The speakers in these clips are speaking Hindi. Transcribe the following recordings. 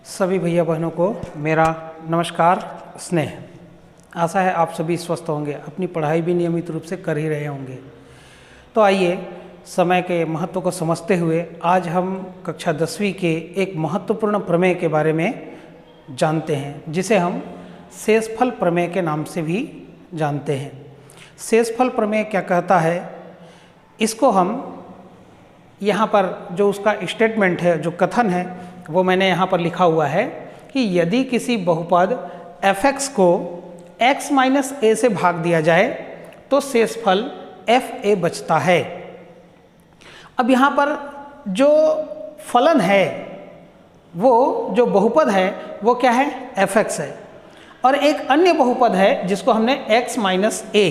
सभी भैया बहनों को मेरा नमस्कार स्नेह। आशा है आप सभी स्वस्थ होंगे, अपनी पढ़ाई भी नियमित रूप से कर ही रहे होंगे। तो आइए समय के महत्व को समझते हुए आज हम कक्षा 10वीं के एक महत्वपूर्ण प्रमेय के बारे में जानते हैं, जिसे हम शेषफल प्रमेय के नाम से भी जानते हैं। शेषफल प्रमेय क्या कहता है, इसको हम यहाँ पर जो उसका स्टेटमेंट है, जो कथन है, वो मैंने यहाँ पर लिखा हुआ है कि यदि किसी बहुपद f(x) को x माइनस a से भाग दिया जाए तो शेषफल fa बचता है। अब यहाँ पर जो फलन है, वो जो बहुपद है वो क्या है, f(x) है, और एक अन्य बहुपद है जिसको हमने x माइनस a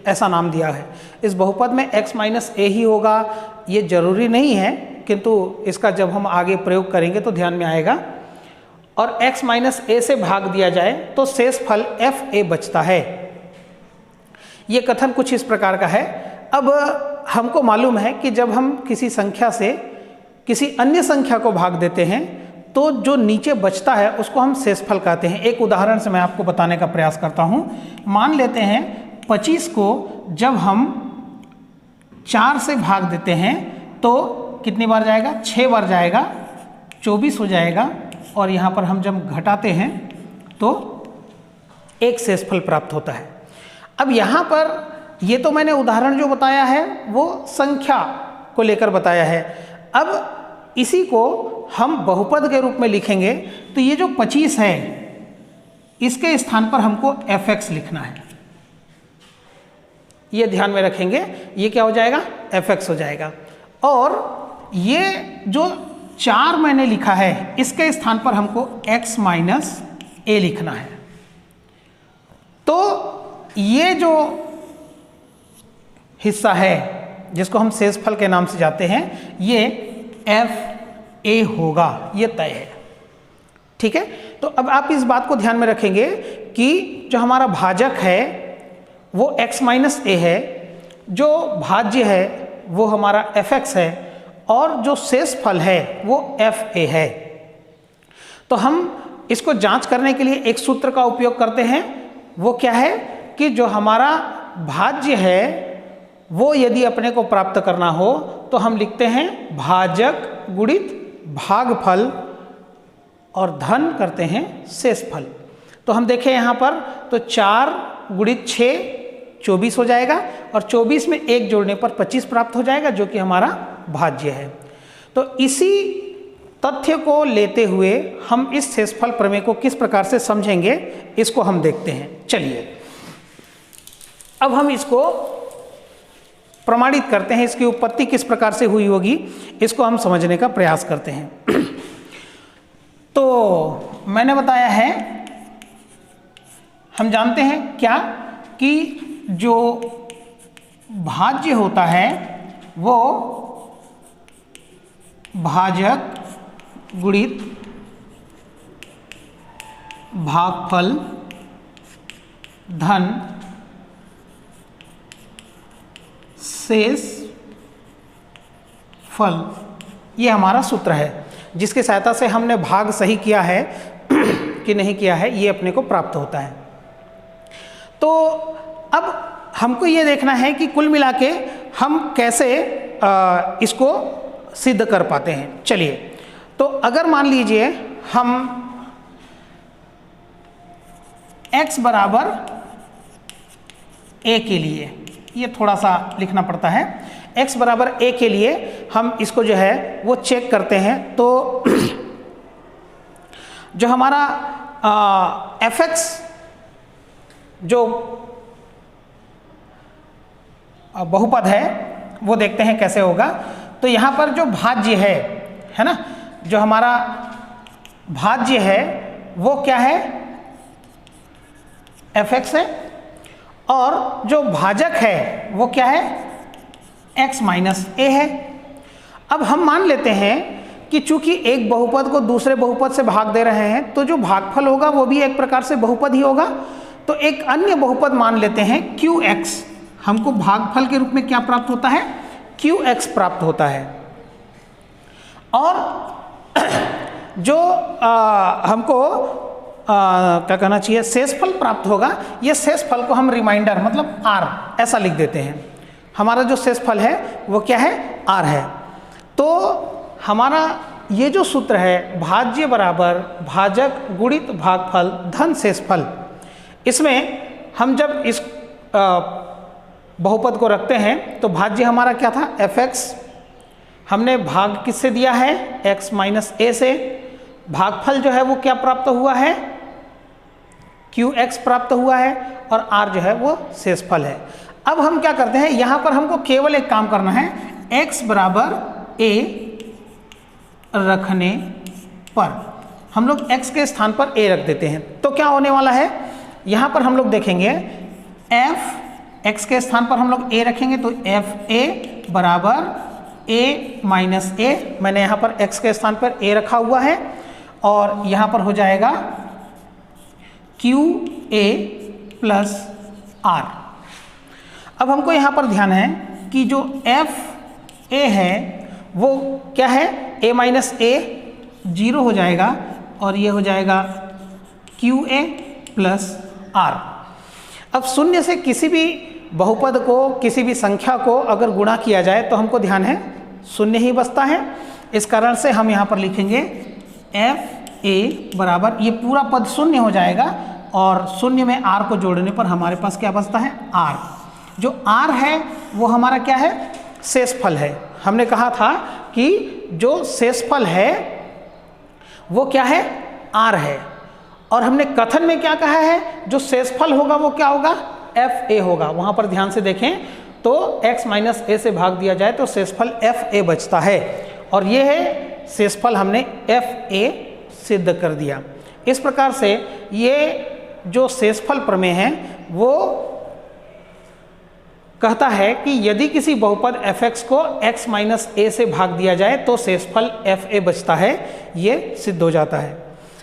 ऐसा नाम दिया है। इस बहुपद में x माइनस a ही होगा, ये जरूरी नहीं है, किंतु इसका जब हम आगे प्रयोग करेंगे तो ध्यान में आएगा। और x माइनस a से भाग दिया जाए तो शेषफल fa बचता है। ये कथन कुछ इस प्रकार का है। अब हमको मालूम है कि जब हम किसी संख्या से किसी अन्य संख्या को भाग देते हैं तो जो नीचे बचता है उसको हम शेषफल कहते हैं। एक उदाहरण से मैं आपको बताने का प्रयास करता हूँ। मान लेते हैं 25 को जब हम 4 से भाग देते हैं तो कितनी बार जाएगा, 6 बार जाएगा, 24 हो जाएगा, और यहाँ पर हम जब घटाते हैं तो एक शेषफल प्राप्त होता है। अब यहाँ पर ये तो मैंने उदाहरण जो बताया है वो संख्या को लेकर बताया है। अब इसी को हम बहुपद के रूप में लिखेंगे तो ये जो 25 है इसके स्थान पर हमको f(x) लिखना है। ये ध्यान में रखेंगे, ये क्या हो जाएगा, f(x) हो जाएगा। और ये जो 4 मैंने लिखा है इसके स्थान पर हमको x माइनस a लिखना है। तो ये जो हिस्सा है जिसको हम शेषफल के नाम से जाते हैं, ये fa होगा, ये तय है। ठीक है, तो अब आप इस बात को ध्यान में रखेंगे कि जो हमारा भाजक है वो x माइनस a है, जो भाज्य है वो हमारा f(x) है, और जो शेषफल है वो fa है। तो हम इसको जांच करने के लिए एक सूत्र का उपयोग करते हैं। वो क्या है कि जो हमारा भाज्य है वो यदि अपने को प्राप्त करना हो तो हम लिखते हैं भाजक गुणित भागफल और धन करते हैं शेषफल। तो हम देखें यहाँ पर तो 4 गुणित 6 24 हो जाएगा, और 24 में 1 जोड़ने पर 25 प्राप्त हो जाएगा, जो कि हमारा भाज्य है। तो इसी तथ्य को लेते हुए हम इस शेषफल प्रमेय को किस प्रकार से समझेंगे, इसको हम देखते हैं। चलिए अब हम इसको प्रमाणित करते हैं, इसकी उत्पत्ति किस प्रकार से हुई होगी इसको हम समझने का प्रयास करते हैं। तो मैंने बताया है, हम जानते हैं क्या कि जो भाज्य होता है वो भाजक गुणित भागफल धन शेष फल, ये हमारा सूत्र है, जिसकी सहायता से हमने भाग सही किया है कि नहीं किया है ये अपने को प्राप्त होता है। तो अब हमको ये देखना है कि कुल मिला के हम कैसे इसको सिद्ध कर पाते हैं। चलिए, तो अगर मान लीजिए हम x बराबर a के लिए, ये थोड़ा सा लिखना पड़ता है, x बराबर a के लिए हम इसको जो है वो चेक करते हैं। तो जो हमारा f(x) जो बहुपद है वो देखते हैं कैसे होगा। तो यहाँ पर जो भाज्य है ना, जो हमारा भाज्य है वो क्या है, f(x) है, और जो भाजक है वो क्या है, x माइनस a है। अब हम मान लेते हैं कि चूंकि एक बहुपद को दूसरे बहुपद से भाग दे रहे हैं तो जो भागफल होगा वो भी एक प्रकार से बहुपद ही होगा। तो एक अन्य बहुपद मान लेते हैं qx, हमको भागफल के रूप में क्या प्राप्त होता है, qx प्राप्त होता है। और जो हमको क्या कहना चाहिए, शेषफल प्राप्त होगा, ये शेषफल को हम रिमाइंडर मतलब आर ऐसा लिख देते हैं। हमारा जो शेषफल है वो क्या है, आर है। तो हमारा ये जो सूत्र है भाज्य बराबर भाजक गुणित भागफल धन शेषफल, इसमें हम जब इस बहुपद को रखते हैं तो भाज्य हमारा क्या था, fx, हमने भाग किससे दिया है, x माइनस a से, भागफल जो है वो क्या प्राप्त हुआ है, qx प्राप्त हुआ है, और r जो है वो शेषफल है। अब हम क्या करते हैं, यहाँ पर हमको केवल एक काम करना है, x बराबर a रखने पर हम लोग x के स्थान पर a रख देते हैं। तो क्या होने वाला है, यहाँ पर हम लोग देखेंगे x के स्थान पर हम लोग a रखेंगे तो fa बराबर a माइनस a, मैंने यहाँ पर x के स्थान पर a रखा हुआ है, और यहाँ पर हो जाएगा qa प्लस r। अब हमको यहाँ पर ध्यान है कि जो fa है वो क्या है, a माइनस a 0 हो जाएगा, और ये हो जाएगा qa प्लस r। अब शून्य से किसी भी बहुपद को, किसी भी संख्या को अगर गुणा किया जाए तो हमको ध्यान है शून्य ही बचता है। इस कारण से हम यहाँ पर लिखेंगे fa बराबर, ये पूरा पद शून्य हो जाएगा, और शून्य में r को जोड़ने पर हमारे पास क्या बचता है, r। जो r है वो हमारा क्या है, शेषफल है। हमने कहा था कि जो शेषफल है वो क्या है, r है, और हमने कथन में क्या कहा है, जो शेषफल होगा वो क्या होगा, fa होगा। वहाँ पर ध्यान से देखें तो x माइनस a से भाग दिया जाए तो शेषफल fa बचता है, और ये है शेषफल, हमने fa सिद्ध कर दिया। इस प्रकार से ये जो शेषफल प्रमेय है वो कहता है कि यदि किसी बहुपद fx को x माइनस a से भाग दिया जाए तो शेषफल fa बचता है, ये सिद्ध हो जाता है।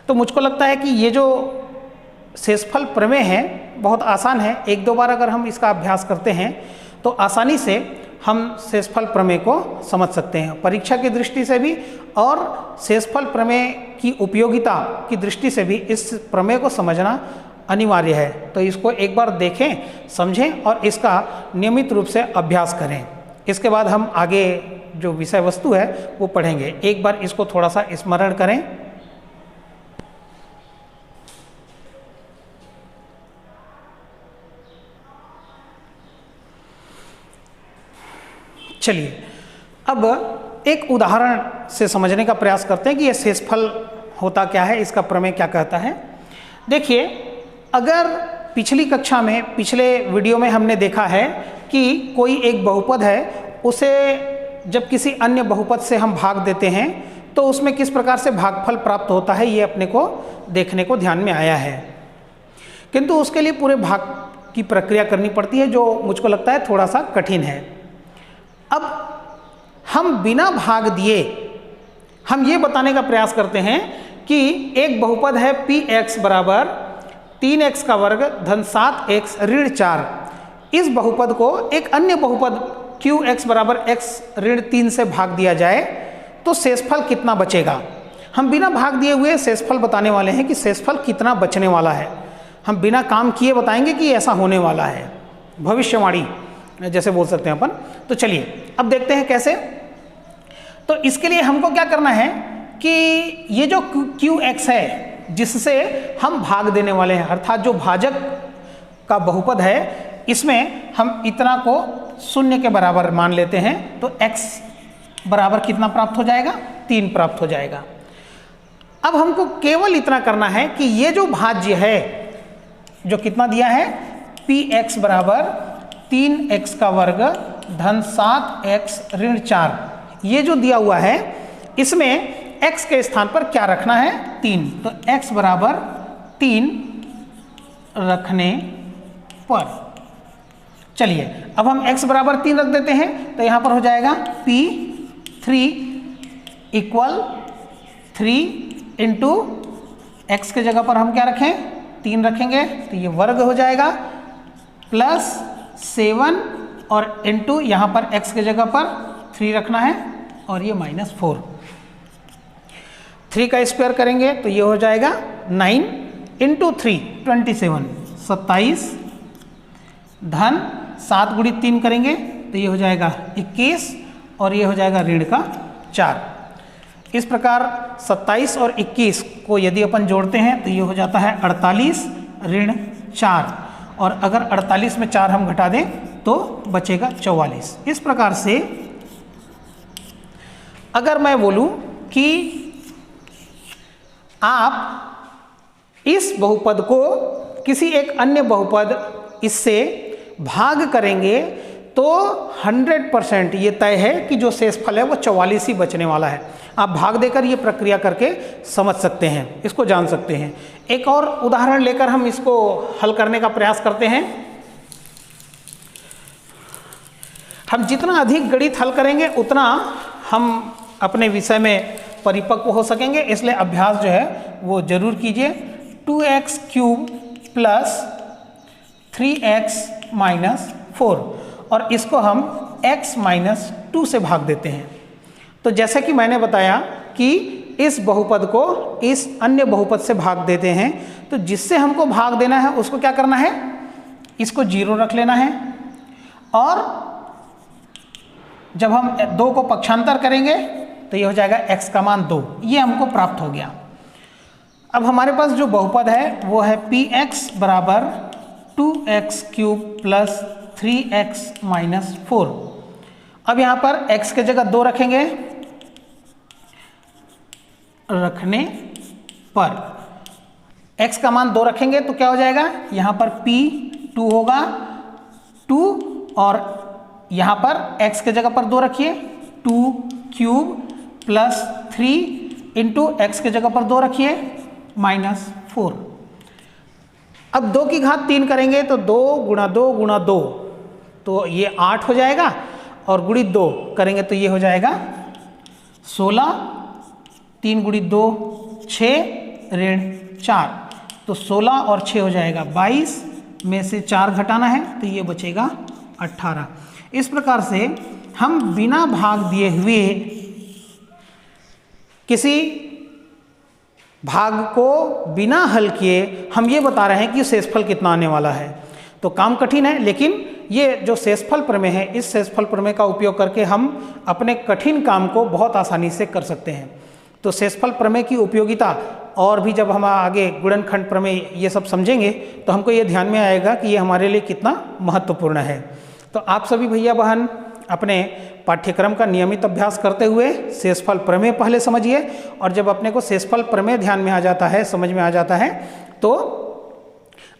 तो मुझको लगता है कि ये जो शेषफल प्रमेय है बहुत आसान है, एक दो बार अगर हम इसका अभ्यास करते हैं तो आसानी से हम शेषफल प्रमेय को समझ सकते हैं, परीक्षा की दृष्टि से भी और शेषफल प्रमेय की उपयोगिता की दृष्टि से भी इस प्रमेय को समझना अनिवार्य है। तो इसको एक बार देखें, समझें और इसका नियमित रूप से अभ्यास करें। इसके बाद हम आगे जो विषय वस्तु है वो पढ़ेंगे। एक बार इसको थोड़ा सा स्मरण करें। चलिए अब एक उदाहरण से समझने का प्रयास करते हैं कि यह शेषफल होता क्या है, इसका प्रमेय क्या कहता है। देखिए, अगर पिछली कक्षा में, पिछले वीडियो में हमने देखा है कि कोई एक बहुपद है, उसे जब किसी अन्य बहुपद से हम भाग देते हैं तो उसमें किस प्रकार से भागफल प्राप्त होता है ये अपने को देखने को ध्यान में आया है। किंतु उसके लिए पूरे भाग की प्रक्रिया करनी पड़ती है, जो मुझको लगता है थोड़ा सा कठिन है। अब हम बिना भाग दिए हम ये बताने का प्रयास करते हैं कि एक बहुपद है px बराबर 3x का वर्ग धन 7x ऋण 4। इस बहुपद को एक अन्य बहुपद qx बराबर x ऋण 3 से भाग दिया जाए तो शेषफल कितना बचेगा। हम बिना भाग दिए हुए शेषफल बताने वाले हैं कि शेषफल कितना बचने वाला है। हम बिना काम किए बताएंगे कि ऐसा होने वाला है, भविष्यवाणी जैसे बोल सकते हैं अपन। तो चलिए अब देखते हैं कैसे। तो इसके लिए हमको क्या करना है कि ये जो qx है जिससे हम भाग देने वाले हैं, अर्थात जो भाजक का बहुपद है, इसमें हम इतना को शून्य के बराबर मान लेते हैं तो x बराबर कितना प्राप्त हो जाएगा, 3 प्राप्त हो जाएगा। अब हमको केवल इतना करना है कि ये जो भाज्य है जो कितना दिया है, px बराबर 3x का वर्ग धन 7x ऋण 4, ये जो दिया हुआ है इसमें x के स्थान पर क्या रखना है, 3। तो x बराबर 3 रखने पर, चलिए अब हम x बराबर 3 रख देते हैं तो यहाँ पर हो जाएगा p3 इक्वल 3 इंटू x के जगह पर हम क्या रखें, 3 रखेंगे तो ये वर्ग हो जाएगा, प्लस 7 और इंटू यहाँ पर x के जगह पर 3 रखना है और ये -4। 3 का स्क्वायर करेंगे तो ये हो जाएगा 9 इंटू 3 27, 27 धन 7 गुणित 3 करेंगे तो ये हो जाएगा 21 और ये हो जाएगा ऋण का 4। इस प्रकार 27 और 21 को यदि अपन जोड़ते हैं तो ये हो जाता है 48 ऋण 4, और अगर 48 में 4 हम घटा दें तो बचेगा 44। इस प्रकार से अगर मैं बोलूं कि आप इस बहुपद को किसी एक अन्य बहुपद इससे भाग करेंगे तो 100% ये तय है कि जो शेषफल है वो 44 ही बचने वाला है। आप भाग देकर ये प्रक्रिया करके समझ सकते हैं, इसको जान सकते हैं। एक और उदाहरण लेकर हम इसको हल करने का प्रयास करते हैं। हम जितना अधिक गणित हल करेंगे उतना हम अपने विषय में परिपक्व हो सकेंगे, इसलिए अभ्यास जो है वो जरूर कीजिए। 2x cube plus 3x minus 4, और इसको हम x माइनस 2 से भाग देते हैं। तो जैसा कि मैंने बताया कि इस बहुपद को इस अन्य बहुपद से भाग देते हैं, तो जिससे हमको भाग देना है उसको क्या करना है, इसको 0 रख लेना है, और जब हम 2 को पक्षांतर करेंगे तो ये हो जाएगा x का मान 2, ये हमको प्राप्त हो गया। अब हमारे पास जो बहुपद है वो है px बराबर 2x cube plus 3x minus 4। अब यहाँ पर x के जगह 2 रखेंगे, रखने पर x का मान 2 रखेंगे तो क्या हो जाएगा, यहाँ पर p 2 होगा 2, और यहाँ पर x के जगह पर 2 रखिए 2 क्यूब प्लस 3 इंटू एक्स के जगह पर 2 रखिए माइनस 4। अब 2 की घात 3 करेंगे तो 2 गुणा 2 गुणा 2 तो ये 8 हो जाएगा, और गुणित 2 करेंगे तो ये हो जाएगा 16, 3 गुणित 2 6 ऋण 4, तो 16 और 6 हो जाएगा 22, में से 4 घटाना है तो ये बचेगा 18। इस प्रकार से हम बिना भाग दिए हुए किसी भाग को बिना हल किए हम ये बता रहे हैं कि शेषफल कितना आने वाला है। तो काम कठिन है, लेकिन ये जो शेषफल प्रमेय है, इस शेषफल प्रमेय का उपयोग करके हम अपने कठिन काम को बहुत आसानी से कर सकते हैं। तो शेषफल प्रमेय की उपयोगिता और भी जब हम आगे गुणनखंड प्रमेय ये सब समझेंगे तो हमको ये ध्यान में आएगा कि ये हमारे लिए कितना महत्वपूर्ण है। तो आप सभी भैया बहन अपने पाठ्यक्रम का नियमित अभ्यास करते हुए शेषफल प्रमेय पहले समझिए, और जब अपने को शेषफल प्रमेय ध्यान में आ जाता है, समझ में आ जाता है, तो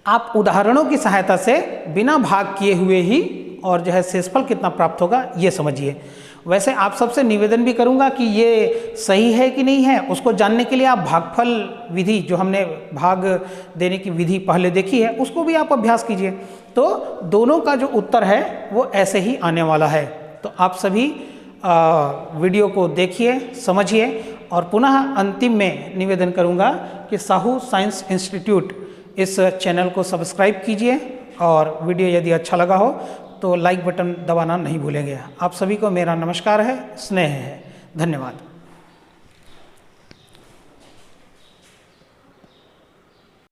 आप उदाहरणों की सहायता से बिना भाग किए हुए ही और जो है शेषफल कितना प्राप्त होगा ये समझिए। वैसे आप सबसे निवेदन भी करूंगा कि ये सही है कि नहीं है, उसको जानने के लिए आप भागफल विधि, जो हमने भाग देने की विधि पहले देखी है, उसको भी आप अभ्यास कीजिए। तो दोनों का जो उत्तर है वो ऐसे ही आने वाला है। तो आप सभी वीडियो को देखिए, समझिए, और पुनः अंतिम में निवेदन करूंगा कि साहू साइंस इंस्टीट्यूट इस चैनल को सब्सक्राइब कीजिए, और वीडियो यदि अच्छा लगा हो तो लाइक बटन दबाना नहीं भूलेंगे। आप सभी को मेरा नमस्कार है, स्नेह है, धन्यवाद।